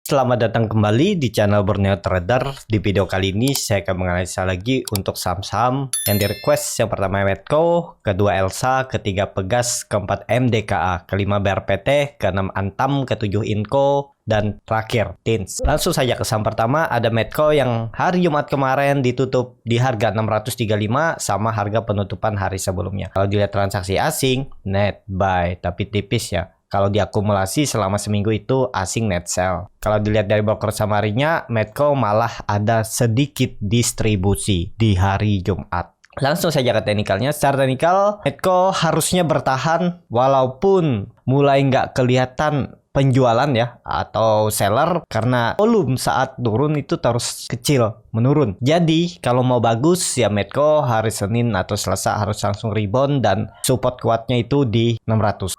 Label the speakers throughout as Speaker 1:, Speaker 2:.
Speaker 1: Selamat datang kembali di channel Borneo Trader. Di video kali ini saya akan menganalisa lagi untuk saham-saham yang di request. Yang pertama Medco, kedua Elsa, ketiga Pegas, keempat MDKA, kelima BRPT, keenam Antam, ketujuh Inco, dan terakhir Tins. Langsung saja ke saham pertama, ada Medco yang hari Jumat kemarin ditutup di harga 635 sama harga penutupan hari sebelumnya. Kalau dilihat transaksi asing, net buy, tapi tipis ya. Kalau diakumulasi selama seminggu itu asing net sell. Kalau dilihat dari broker summary-nya, Medco malah ada sedikit distribusi di hari Jumat. Langsung saja ke teknikalnya. Secara teknikal, Medco harusnya bertahan walaupun mulai nggak kelihatan penjualan ya atau seller karena volume saat turun itu terus kecil menurun. Jadi kalau mau bagus ya Medco hari Senin atau Selasa harus langsung rebound dan support kuatnya itu di 600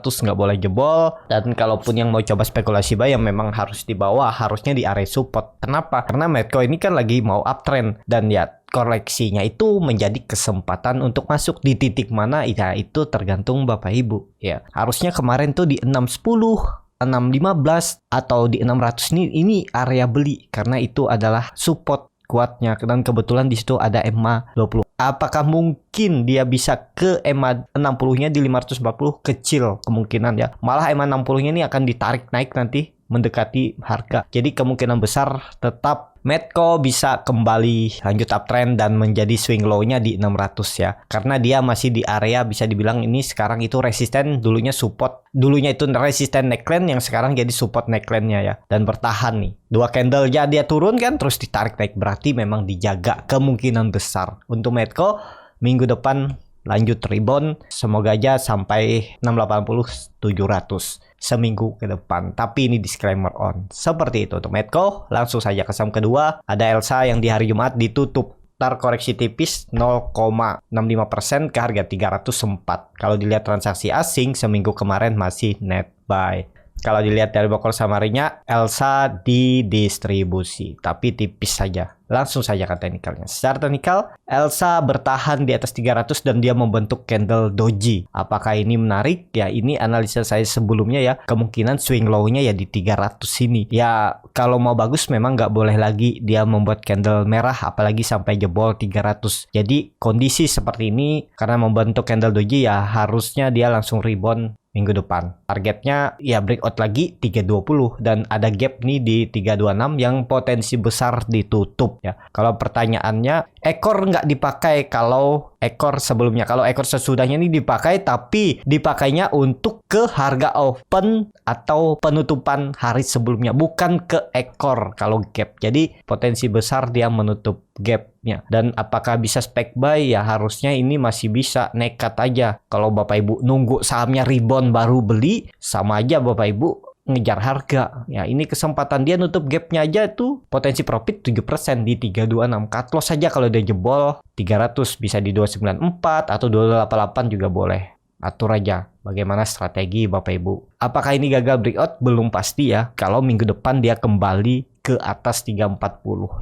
Speaker 1: nggak boleh jebol. Dan kalaupun yang mau coba spekulasi buy yang memang harus di bawah, harusnya di area support. Kenapa? Karena Medco ini kan lagi mau uptrend dan ya koleksinya itu menjadi kesempatan untuk masuk di titik mana ya itu tergantung Bapak Ibu ya. Harusnya kemarin tuh di 610 615 atau di 600 ini area beli karena itu adalah support kuatnya dan kebetulan di situ ada EMA 20. Apakah mungkin dia bisa ke EMA 60-nya di 540? Kecil kemungkinan ya. Malah EMA 60-nya ini akan ditarik naik nanti mendekati harga. Jadi kemungkinan besar tetap Medco bisa kembali lanjut uptrend dan menjadi swing low-nya di 600 ya. Karena dia masih di area bisa dibilang ini sekarang itu resisten, dulunya support. Dulunya itu resisten neckline yang sekarang jadi support neckline-nya ya. Dan bertahan nih. Dua candle ya dia turun kan terus ditarik naik. Berarti memang dijaga kemungkinan besar. Untuk Medco minggu depan lanjut rebound. Semoga aja sampai 680 700 seminggu ke depan. Tapi ini disclaimer on. Seperti itu untuk Medco. Langsung saja ke saham kedua. Ada Elsa yang di hari Jumat ditutup koreksi tipis 0,65% ke harga 304. Kalau dilihat transaksi asing seminggu kemarin masih net buy. Kalau dilihat dari broker summary-nya, Elsa didistribusi, tapi tipis saja. Langsung saja ke teknikalnya. Secara teknikal, Elsa bertahan di atas 300 dan dia membentuk candle doji. Apakah ini menarik? Ya, ini analisa saya sebelumnya ya. Kemungkinan swing low-nya ya di 300 ini. Ya, kalau mau bagus memang nggak boleh lagi dia membuat candle merah, apalagi sampai jebol 300. Jadi, kondisi seperti ini, karena membentuk candle doji ya harusnya dia langsung rebound minggu depan. Targetnya ya breakout lagi 320 dan ada gap nih di 326 yang potensi besar ditutup ya. Kalau pertanyaannya ekor nggak dipakai kalau ekor sebelumnya. Kalau ekor sesudahnya ini dipakai tapi dipakainya untuk ke harga open atau penutupan hari sebelumnya, bukan ke ekor kalau gap. Jadi potensi besar dia menutup gapnya. Dan apakah bisa spek buy? Ya harusnya ini masih bisa, nekat aja. Kalau Bapak Ibu nunggu sahamnya rebound baru beli, sama aja Bapak Ibu ngejar harga. Ya ini kesempatan dia nutup gapnya aja tuh potensi profit 7% di 326. Cut loss saja kalau dia jebol 300 bisa di 294 atau 288 juga boleh. Atur aja bagaimana strategi Bapak Ibu. Apakah ini gagal breakout? Belum pasti ya. Kalau minggu depan dia kembali ke atas 340.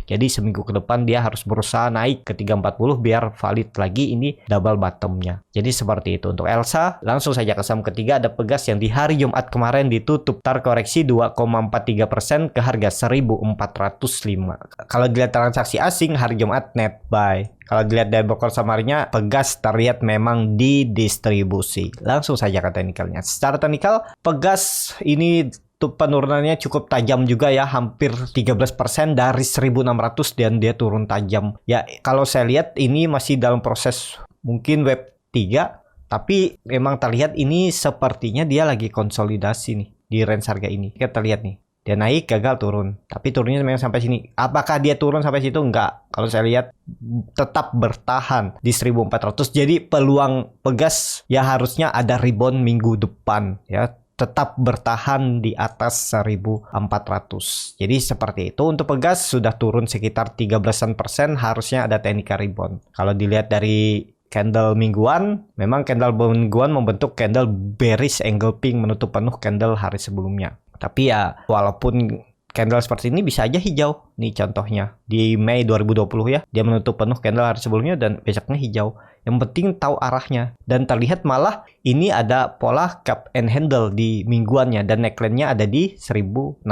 Speaker 1: Jadi seminggu ke depan dia harus berusaha naik ke 340 biar valid lagi ini double bottomnya. Jadi seperti itu untuk Elsa. Langsung saja ke saham ketiga ada Pegas yang di hari Jumat kemarin ditutup koreksi 2,43% ke harga 1.405. Kalau dilihat transaksi asing hari Jumat net buy. Kalau dilihat dari broker summary-nya, Pegas terlihat memang didistribusi. Langsung saja ke teknikalnya. Secara teknikal, Pegas ini penurunannya cukup tajam juga ya, hampir 13% dari 1.600 dan dia turun tajam. Ya, kalau saya lihat ini masih dalam proses mungkin web 3, tapi memang terlihat ini sepertinya dia lagi konsolidasi nih di range harga ini. Kita lihat nih. Dia naik, gagal turun. Tapi turunnya memang sampai sini. Apakah dia turun sampai situ? Enggak. Kalau saya lihat tetap bertahan di 1.400. Jadi peluang Pegas ya harusnya ada rebound minggu depan ya. Tetap bertahan di atas 1.400. Jadi seperti itu. Untuk Pegas sudah turun sekitar 13% harusnya ada teknika rebound. Kalau dilihat dari candle mingguan, memang candle mingguan membentuk candle bearish engulfing menutup penuh candle hari sebelumnya. Tapi ya walaupun candle seperti ini bisa aja hijau. Nih contohnya di Mei 2020 ya, dia menutup penuh candle hari sebelumnya dan besoknya hijau. Yang penting tahu arahnya. Dan terlihat malah ini ada pola cup and handle di mingguannya dan neckline-nya ada di 1600.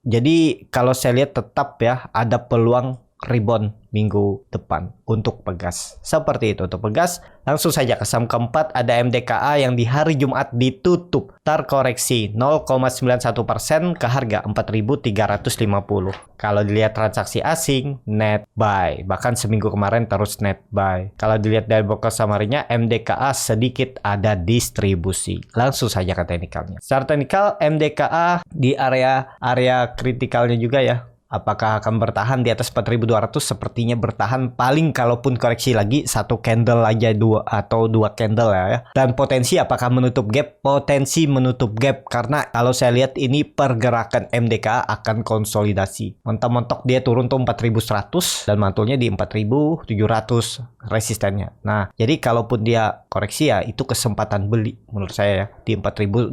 Speaker 1: Jadi kalau saya lihat tetap ya ada peluang rebound minggu depan untuk Pegas. Seperti itu untuk Pegas. Langsung saja ke saham keempat ada MDKA yang di hari Jumat ditutup terkoreksi 0,91% ke harga 4.350. Kalau dilihat transaksi asing net buy, bahkan seminggu kemarin terus net buy. Kalau dilihat dari broker summary-nya MDKA sedikit ada distribusi. Langsung saja ke teknikalnya. Secara teknikal MDKA di area kritikalnya juga ya. Apakah akan bertahan di atas 4.200? Sepertinya bertahan, paling kalaupun koreksi lagi satu candle aja, dua candle ya. Dan potensi apakah menutup gap? Potensi menutup gap karena kalau saya lihat ini pergerakan MDKA akan konsolidasi. Mentok-mentok dia turun tuh 4.100 dan mantulnya di 4.700 resistennya. Nah, jadi kalaupun dia koreksi ya itu kesempatan beli menurut saya ya di 4.200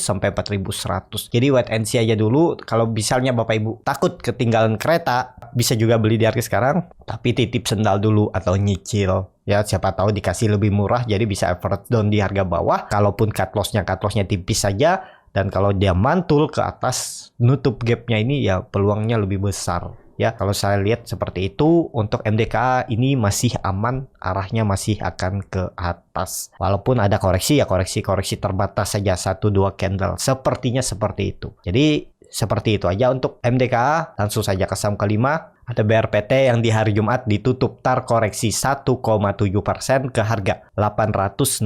Speaker 1: sampai 4.100. Jadi wait and see aja dulu. Kalau misalnya Bapak Ibu takut ketinggalan kereta, bisa juga beli di harga sekarang, tapi titip sendal dulu atau nyicil. Ya siapa tahu dikasih lebih murah, jadi bisa average down di harga bawah. Kalaupun cut lossnya tipis saja, dan kalau dia mantul ke atas, nutup gapnya ini ya peluangnya lebih besar. Ya kalau saya lihat seperti itu untuk MDKA ini masih aman, arahnya masih akan ke atas. Walaupun ada koreksi ya koreksi terbatas saja 1-2 candle. Sepertinya seperti itu. Jadi seperti itu aja untuk MDKA. Langsung saja ke saham kelima. Ada BRPT yang di hari Jumat ditutup terkoreksi 1,7% ke harga 865.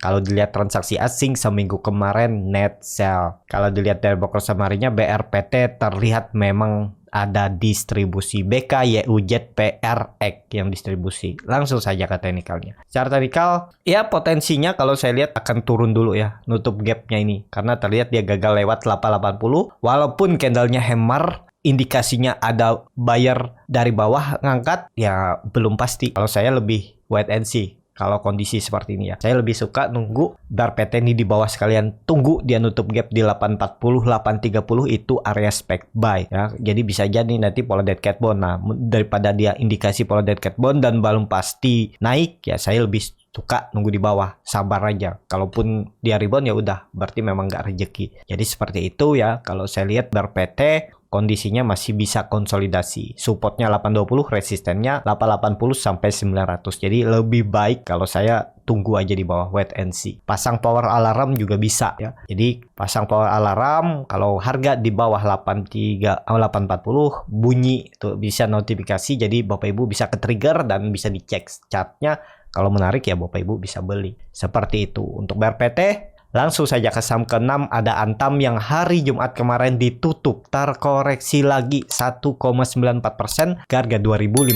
Speaker 1: Kalau dilihat transaksi asing seminggu kemarin net sell. Kalau dilihat dari broker summary-nya BRPT terlihat memang ada distribusi BKYUZ PRX yang distribusi. Langsung saja ke teknikalnya. Secara teknikal, ya potensinya kalau saya lihat akan turun dulu ya, nutup gapnya ini. Karena terlihat dia gagal lewat 880. Walaupun candlenya hammer, indikasinya ada buyer dari bawah ngangkat, ya belum pasti. Kalau saya lebih wait and see. Kalau kondisi seperti ini ya, saya lebih suka nunggu BRPT ini di bawah sekalian, tunggu dia nutup gap di 840, 830 itu area spec buy ya. Jadi bisa jadi nanti pola dead cat bond. Nah, daripada dia indikasi pola dead cat bond dan belum pasti naik ya, saya lebih suka nunggu di bawah, sabar aja. Kalaupun dia rebound ya udah, berarti memang nggak rezeki. Jadi seperti itu ya. Kalau saya lihat BRPT kondisinya masih bisa konsolidasi. Supportnya 820, resistennya 880 sampai 900. Jadi lebih baik kalau saya tunggu aja di bawah, wait and see. Pasang power alarm juga bisa ya. Jadi pasang power alarm kalau harga di bawah 840 bunyi tuh bisa notifikasi, jadi Bapak Ibu bisa ke-trigger dan bisa dicek chartnya. Kalau menarik ya Bapak Ibu bisa beli. Seperti itu untuk BRPT. Langsung saja ke saham ke-6 ada Antam yang hari Jumat kemarin ditutup terkoreksi lagi 1,94% ke harga 2.520.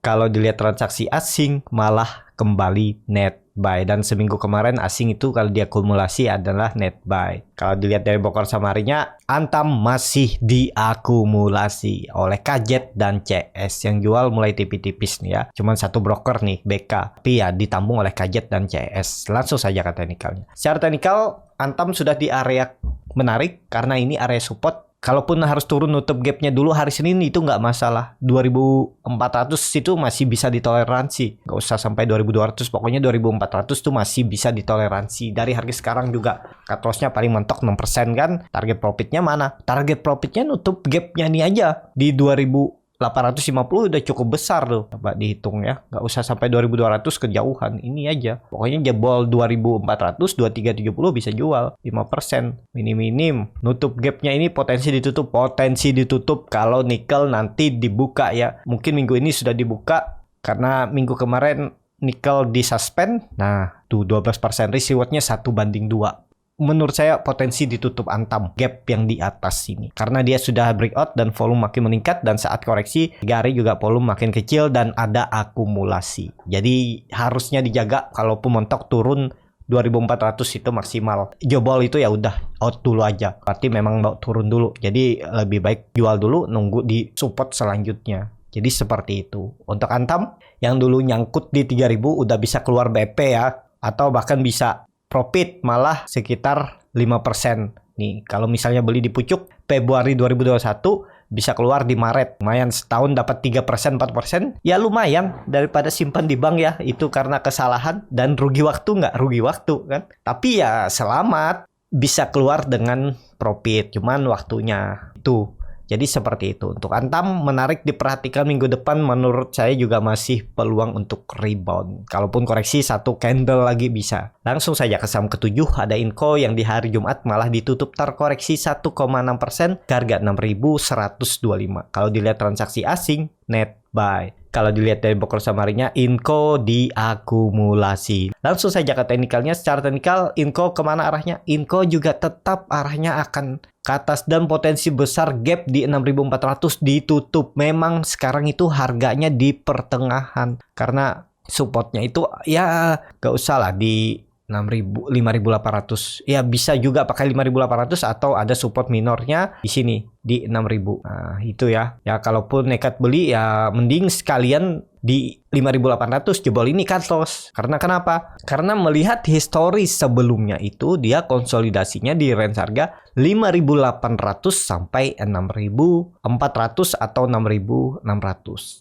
Speaker 1: Kalau dilihat transaksi asing malah kembali net buy, dan seminggu kemarin asing itu kalau diakumulasi adalah net buy. Kalau dilihat dari broker summary-nya, Antam masih diakumulasi oleh KZ dan CS yang jual mulai tipis-tipis nih ya. Cuman satu broker nih BK, tapi ya ditambung oleh KZ dan CS. Langsung saja ke teknikalnya. Secara teknikal Antam sudah di area menarik karena ini area support. Kalaupun harus turun nutup gapnya dulu hari Senin itu nggak masalah. 2.400 itu masih bisa ditoleransi. Nggak usah sampai 2.200. Pokoknya 2.400 tuh masih bisa ditoleransi. Dari harga sekarang juga cut loss-nya paling mentok 6% kan. Target profitnya mana? Target profitnya nutup gapnya nih aja. Di 2.850 udah cukup besar tuh. Coba dihitung ya. Nggak usah sampai 2.200 kejauhan. Ini aja. Pokoknya jebol 2.400, 2.370 bisa jual. 5%. Minim-minim. Nutup gapnya ini potensi ditutup. Potensi ditutup kalau nikel nanti dibuka ya. Mungkin minggu ini sudah dibuka. Karena minggu kemarin nikel disuspend. Nah, tuh 12% risk reward-nya 1:2. Menurut saya potensi ditutup Antam gap yang di atas ini karena dia sudah breakout dan volume makin meningkat, dan saat koreksi 3 hari juga volume makin kecil dan ada akumulasi. Jadi harusnya dijaga, kalaupun mentok turun 2.400 itu maksimal. Jebol itu ya udah out dulu aja. Berarti memang mau turun dulu. Jadi lebih baik jual dulu, nunggu di support selanjutnya. Jadi seperti itu. Untuk Antam yang dulu nyangkut di 3.000 udah bisa keluar BP ya, atau bahkan bisa profit malah sekitar 5%. Nih, kalau misalnya beli di pucuk Februari 2021 bisa keluar di Maret. Lumayan, setahun dapat 3%, 4%. Ya lumayan daripada simpan di bank ya. Itu karena kesalahan dan rugi waktu, nggak rugi waktu kan. Tapi ya selamat. bisa keluar dengan profit, cuman waktunya itu. Jadi seperti itu. Untuk Antam menarik diperhatikan minggu depan, menurut saya juga masih peluang untuk rebound. Kalaupun koreksi satu candle lagi bisa. Langsung saja ke saham ketujuh, ada Inco yang di hari Jumat malah ditutup terkoreksi 1,6% ke harga 6.125. Kalau dilihat transaksi asing, net buy. Kalau dilihat dari broker samarinya, Inco diakumulasi. Langsung saja ke teknikalnya. Secara teknikal, Inco kemana arahnya? Inco juga tetap arahnya akan ke atas dan potensi besar gap di 6.400 ditutup. Memang sekarang itu harganya di pertengahan. Karena supportnya itu ya gak usah lah di 5.800. Ya bisa juga pakai 5.800 atau ada support minornya di sini di 6.000. Nah, itu ya. Ya kalaupun nekat beli ya mending sekalian di 5.800 jebol ini cut loss. Karena kenapa? Karena melihat historis sebelumnya itu dia konsolidasinya di range harga 5.800 sampai 6.400 atau 6.600.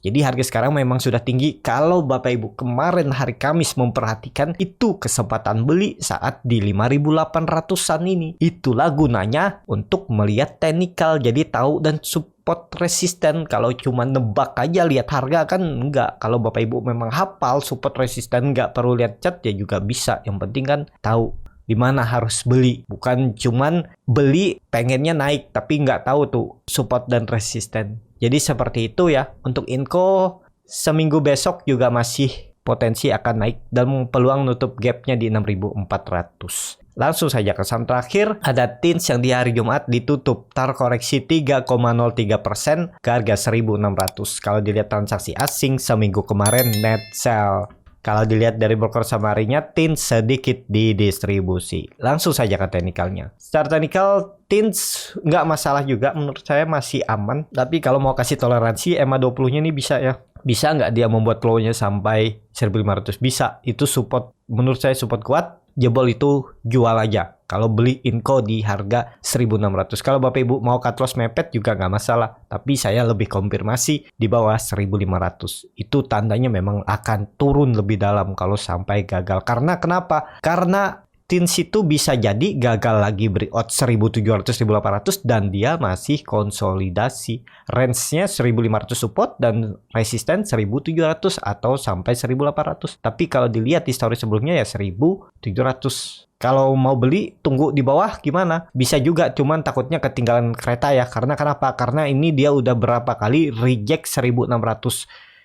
Speaker 1: Jadi harga sekarang memang sudah tinggi. Kalau Bapak Ibu kemarin hari Kamis memperhatikan, itu kesempatan beli saat di 5.800-an ini. Itulah gunanya untuk melihat teknikal, jadi tahu dan support resisten. Kalau cuma nebak aja lihat harga kan enggak. Kalau Bapak Ibu memang hafal support resisten, enggak perlu lihat chart ya juga bisa. Yang penting kan tahu di mana harus beli, bukan cuman beli pengennya naik tapi nggak tahu tuh support dan resisten. Jadi seperti itu ya. Untuk Inco seminggu besok juga masih potensi akan naik dan peluang nutup gapnya di 6.400. Langsung saja ke saham terakhir, ada Tins yang di hari Jumat ditutup terkoreksi 3,03% ke harga 1.600. Kalau dilihat transaksi asing seminggu kemarin net sell. Kalau dilihat dari broker samarinya, Tins sedikit didistribusi. Langsung saja ke teknikalnya. Secara teknikal, Tins nggak masalah juga. Menurut saya masih aman. Tapi kalau mau kasih toleransi, EMA 20-nya nih bisa ya. Bisa nggak dia membuat low-nya sampai 1.500? Bisa. Itu support. Menurut saya support kuat. Jebol itu jual aja. Kalau beli Inco di harga 1.600. Kalau Bapak Ibu mau cut loss mepet juga nggak masalah. Tapi saya lebih konfirmasi di bawah 1.500. Itu tandanya memang akan turun lebih dalam kalau sampai gagal. Karena kenapa? Karena Tins itu bisa jadi gagal lagi breakout 1.700-1.800 dan dia masih konsolidasi. Range-nya 1.500 support dan resisten 1.700 atau sampai 1.800. Tapi kalau dilihat histori sebelumnya ya 1.700. Kalau mau beli tunggu di bawah gimana? Bisa juga, cuman takutnya ketinggalan kereta ya. Karena kenapa? Karena ini dia udah berapa kali reject 1.600.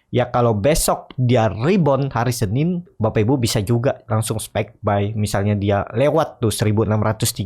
Speaker 1: Ya kalau besok dia rebound hari Senin, Bapak Ibu bisa juga langsung spek buy. Misalnya dia lewat tuh 1.630,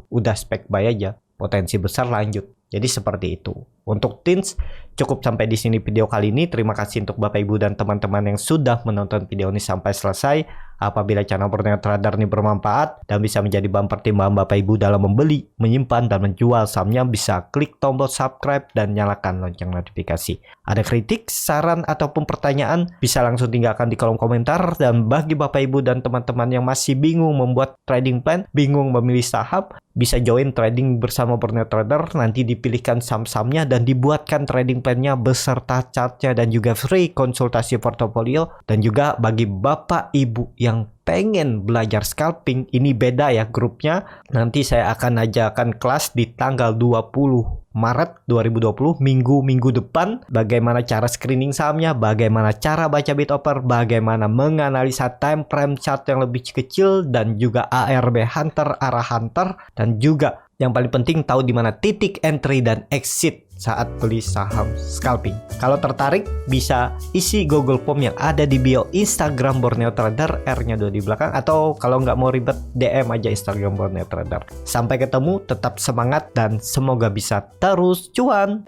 Speaker 1: udah spek buy aja. Potensi besar lanjut. Jadi seperti itu. Untuk Tins, cukup sampai di sini video kali ini. Terima kasih untuk Bapak Ibu dan teman-teman yang sudah menonton video ini sampai selesai. Apabila channel Borneo Trader ini bermanfaat dan bisa menjadi bahan pertimbangan Bapak Ibu dalam membeli, menyimpan, dan menjual sahamnya, bisa klik tombol subscribe dan nyalakan lonceng notifikasi. Ada kritik, saran, ataupun pertanyaan, bisa langsung tinggalkan di kolom komentar. Dan bagi Bapak Ibu dan teman-teman yang masih bingung membuat trading plan, bingung memilih saham, bisa join trading bersama Borneo Trader. Nanti dipilihkan saham-sahamnya dan dibuatkan trading plan-nya beserta chartnya dan juga free konsultasi portofolio. Dan juga bagi Bapak Ibu yang pengen belajar scalping, ini beda ya grupnya. Nanti saya akan ajarkan kelas di tanggal 20 Maret 2020, minggu depan, bagaimana cara screening sahamnya, bagaimana cara baca bid offer, bagaimana menganalisa time frame chart yang lebih kecil, dan juga ARB Hunter, arah Hunter, dan juga yang paling penting tahu di mana titik entry dan exit saat beli saham scalping. Kalau tertarik bisa isi Google Form yang ada di bio Instagram Borneo Trader, R-nya 2 di belakang, atau kalau nggak mau ribet DM aja Instagram Borneo Trader. Sampai ketemu, tetap semangat dan semoga bisa terus cuan.